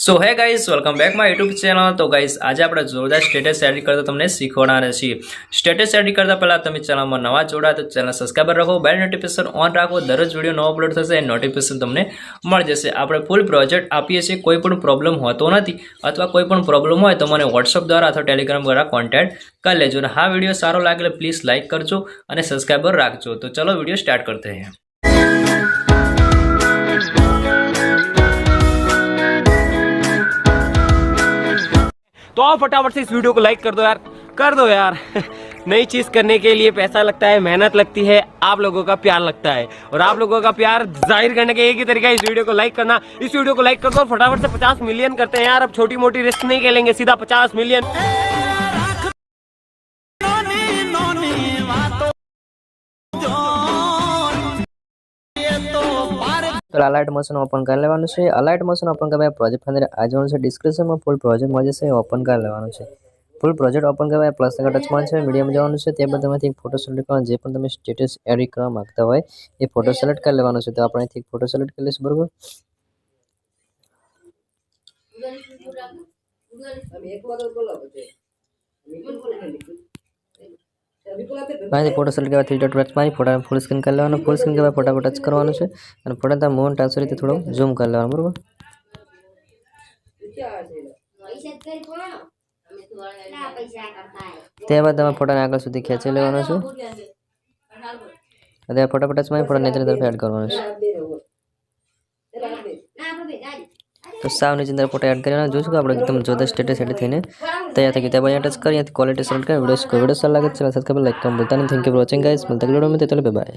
સો હે guys welcome back my YouTube channel. તો guys આજે આપણે જોરદાર સ્ટેટસ એડિટ કરતા તમને શીખવાડવાના છીએ। સ્ટેટસ એડિટ કરતા પહેલા તમે ચેનલમાં નવા જોડાયા તો ચેનલ સબસ્ક્રાઇબ રાખો, બેલ નોટિફિકેશન ઓન રાખો। દરરોજ વિડીયો નવો અપલોડ થશે એ નોટિફિકેશન તમને મળી જશે। આપણે ફૂલ પ્રોજેક્ટ આપીએ છીએ, કોઈ પણ પ્રોબ્લેમ હોતો નથી અથવા કોઈ પણ પ્રોબ્લેમ હોય તો મને WhatsApp દ્વારા અથવા ટેલિગ્રામ દ્વારા કોન્ટેક્ટ કરી લેજો। અને હા વિડીયો સારો લાગે પ્લીઝ લાઇક કરજો અને સબસ્ક્રાઇબર રાખજો। तो चलो वीडियो स्टार्ट करते हैं। तो आप फटाफट से इस वीडियो को लाइक कर दो यार नई चीज करने के लिए पैसा लगता है, मेहनत लगती है, आप लोगों का प्यार लगता है और आप लोगों का प्यार जाहिर करने का एक ही तरीका है इस वीडियो को लाइक करना। इस वीडियो को लाइक कर दो और फटाफट से 50 मिलियन करते हैं यार। अब छोटी मोटी रिस्क नहीं खेलेंगे, सीधा 50 मिलियन। तो अलाइट मोशन ओपन कर लेवानुं छे। अलाइट मोशन ओपन करवा प्रोजेक्ट अंदर आ जवानुं छे। डिस्क्रिप्शन में फूल प्रोजेक्ट मळी जशे, ओपन कर लेवानुं छे। फूल प्रोजेक्ट ओपन करवा प्लस का टच मारवानुं छे, मीडियम जवानुं छे। त्यारबाद तेमांथी फोटो सिलेक्ट करवानो, जे पण तमे स्टेटस एडिट करवा मांगता होय ए फोटो सिलेक्ट कर लेवानो छे। तो आपणे અહીંથી फोटो सिलेक्ट कर लेशुं, बरोबर। फोटो सिलेक्ट करवा 3 डॉट टच मारी फोटा फूल स्क्रीन कर लेवानो। फूल स्क्रीन करवा फोटा पर टच करवानुं छे અને फोटा ता मोन ट्रांसफर रीते थोड़ो झूम कर लेवानो, बरोबर। त्यारबाद तमे फोटाने આગળ સુધી ખેંચી લેવાનો છે અને આ फोटा पर टच मारी फोटा નીચેની તરફ એડ કરવાનો છે। तो साव नीचे अंदर फोटो एड करवाना। जोशो कि आपणे एकदम जोरदार स्टेटस एडिट थईने तैयार थई गई। त्यारबाद अहींया टच करी क्वालिटी सेलेक्ट कर वीडियो लगे चैनल सब्सक्राइब लाइक कमेंट बोलता नहीं। Thank you for watching guys. मिलता है वीडियो में, तो चलो बाय बाय।